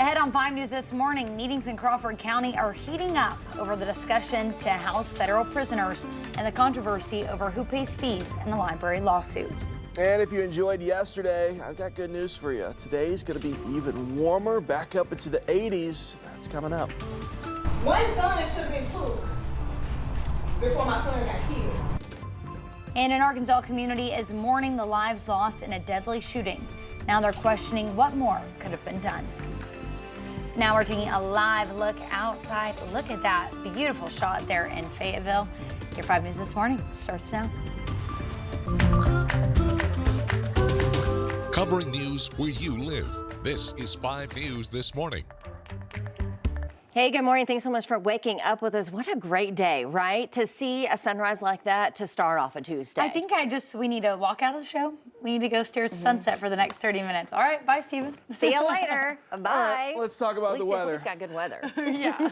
Ahead on 5 News this morning, meetings in Crawford County are heating up over the discussion to house federal prisoners and the controversy over who pays fees in the library lawsuit. And if you enjoyed yesterday, I've got good news for you. Today's going to be even warmer, back up into the 80s. That's coming up. One gun should have been took before my son got killed. And an Arkansas community is mourning the lives lost in a deadly shooting. Now they're questioning what more could have been done. Now we're taking a live look outside. Look at that beautiful shot there in Fayetteville. Your 5 News this morning starts now. Covering news where you live. This is 5 News this morning. Hey, good morning. Thanks so much for waking up with us. What a great day, right? To see a sunrise like that to start off a Tuesday. I think we need to walk out of the show. We need to go stare at the sunset for the next 30 minutes. All right, bye, Steven. See you later. Bye. Right, let's talk about the weather. It's got good weather. Yeah.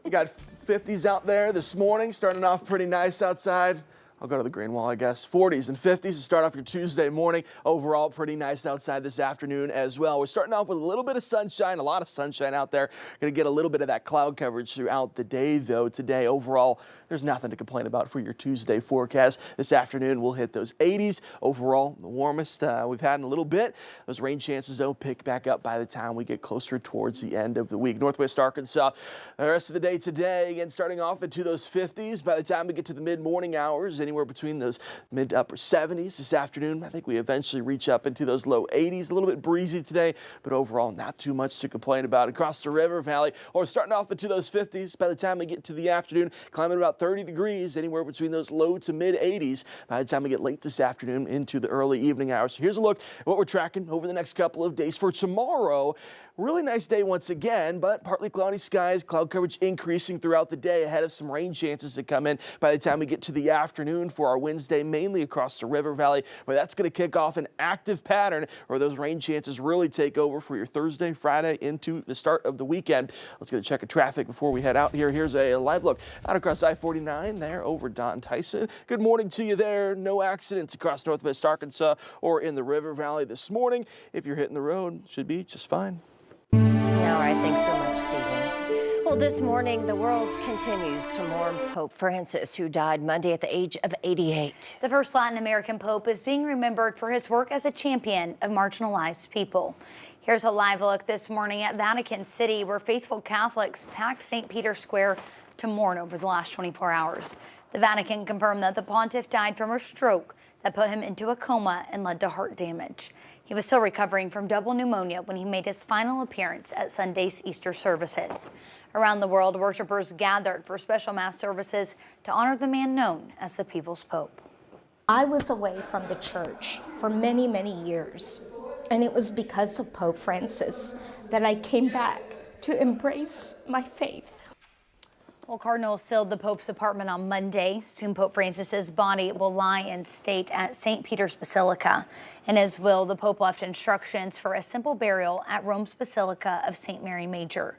We got 50s out there this morning, starting off pretty nice outside. I'll go to the green wall, I guess. 40s and 50s to start off your Tuesday morning. Overall, pretty nice outside this afternoon as well. We're starting off with a little bit of sunshine, a lot of sunshine out there. Going to get a little bit of that cloud coverage throughout the day, though. Today, overall, there's nothing to complain about for your Tuesday forecast. This afternoon, we'll hit those 80s. Overall, the warmest we've had in a little bit. Those rain chances, though, pick back up by the time we get closer towards the end of the week. Northwest Arkansas, the rest of the day today, again, starting off into those 50s. By the time we get to the mid-morning hours, anywhere between those mid to upper 70s this afternoon. I think we eventually reach up into those low 80s. A little bit breezy today, but overall not too much to complain about. Across the river valley, or starting off into those 50s. By the time we get to the afternoon, climbing about 30 degrees, anywhere between those low to mid 80s. By the time we get late this afternoon into the early evening hours. So here's a look at what we're tracking over the next couple of days. For tomorrow, really nice day once again, but partly cloudy skies, cloud coverage increasing throughout the day ahead of some rain chances to come in by the time we get to the afternoon for our Wednesday, mainly across the river valley, where that's going to kick off an active pattern where those rain chances really take over for your Thursday, Friday into the start of the weekend. Let's get a check of traffic before we head out here. Here's a live look out across I-49 there over Don Tyson. Good morning to you there. No accidents across Northwest Arkansas or in the river valley this morning. If you're hitting the road, should be just fine. All right, thanks so much, Stephen. Well, this morning, the world continues to mourn Pope Francis, who died Monday at the age of 88. The first Latin American Pope is being remembered for his work as a champion of marginalized people. Here's a live look this morning at Vatican City, where faithful Catholics packed St. Peter's Square to mourn over the last 24 hours. The Vatican confirmed that the pontiff died from a stroke that put him into a coma and led to heart damage. He was still recovering from double pneumonia when he made his final appearance at Sunday's Easter services. Around the world, worshipers gathered for special mass services to honor the man known as the People's Pope. I was away from the church for many, many years, and it was because of Pope Francis that I came back to embrace my faith. Well, cardinals sealed the Pope's apartment on Monday. Soon Pope Francis's body will lie in state at St. Peter's Basilica. In his will, the Pope left instructions for a simple burial at Rome's Basilica of St. Mary Major.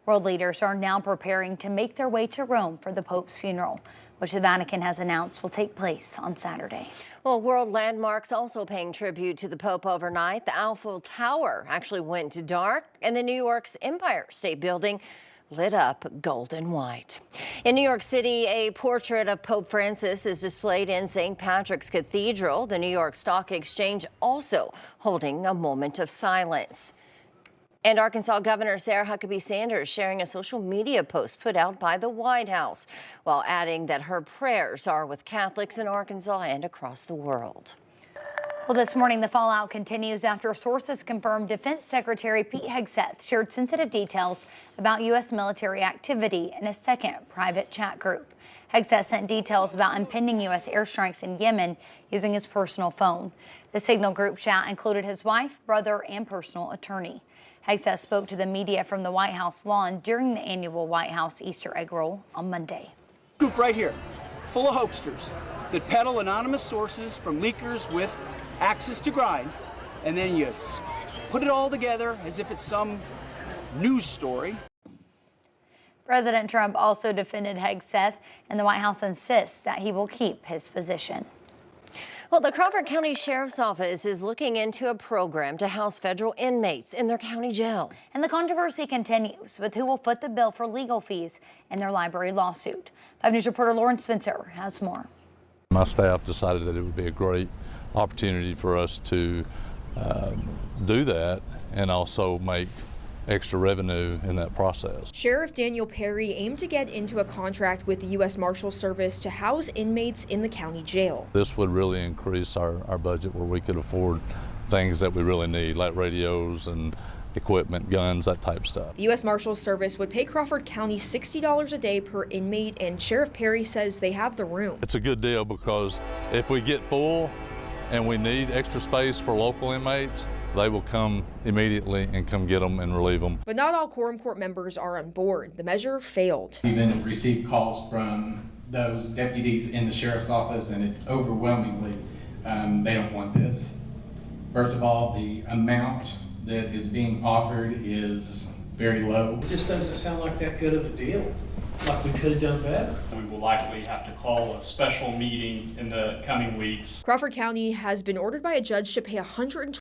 World leaders are now preparing to make their way to Rome for the Pope's funeral, which the Vatican has announced will take place on Saturday. Well, world landmarks also paying tribute to the Pope overnight. The Eiffel Tower actually went dark, and the New York's Empire State Building lit up gold and white. In New York City, a portrait of Pope Francis is displayed in St. Patrick's Cathedral. The New York Stock Exchange also holding a moment of silence. And Arkansas Governor Sarah Huckabee Sanders sharing a social media post put out by the White House, while adding that her prayers are with Catholics in Arkansas and across the world. Well, this morning, the fallout continues after sources confirmed Defense Secretary Pete Hegseth shared sensitive details about U.S. military activity in a second private chat group. Hegseth sent details about impending U.S. airstrikes in Yemen using his personal phone. The Signal group chat included his wife, brother, and personal attorney. Hegseth spoke to the media from the White House lawn during the annual White House Easter egg roll on Monday. Group right here, full of hoaxsters that peddle anonymous sources from leakers with access to grind, and then you put it all together as if it's some news story. President Trump also defended Hegseth, and the White House insists that he will keep his position. Well, the Crawford County Sheriff's Office is looking into a program to house federal inmates in their county jail. And the controversy continues with who will foot the bill for legal fees in their library lawsuit. 5 News reporter Lauren Spencer has more. My staff decided that it would be a great opportunity for us to do that and also make extra revenue in that process. Sheriff Daniel Perry aimed to get into a contract with the U.S. Marshals Service to house inmates in the county jail. This would really increase our budget where we could afford things that we really need, like radios and equipment, guns, that type of stuff. The U.S. Marshals Service would pay Crawford County $60 a day per inmate, and Sheriff Perry says they have the room. It's a good deal because if we get full and we need extra space for local inmates, they will come immediately and come get them and relieve them. But not all quorum court members are on board. The measure failed. We've even received calls from those deputies in the sheriff's office, and it's overwhelmingly, they don't want this. First of all, the amount that is being offered is very low. It just doesn't sound like that good of a deal. Like we could have done better. We will likely have to call a special meeting in the coming weeks. Crawford County has been ordered by a judge to pay $120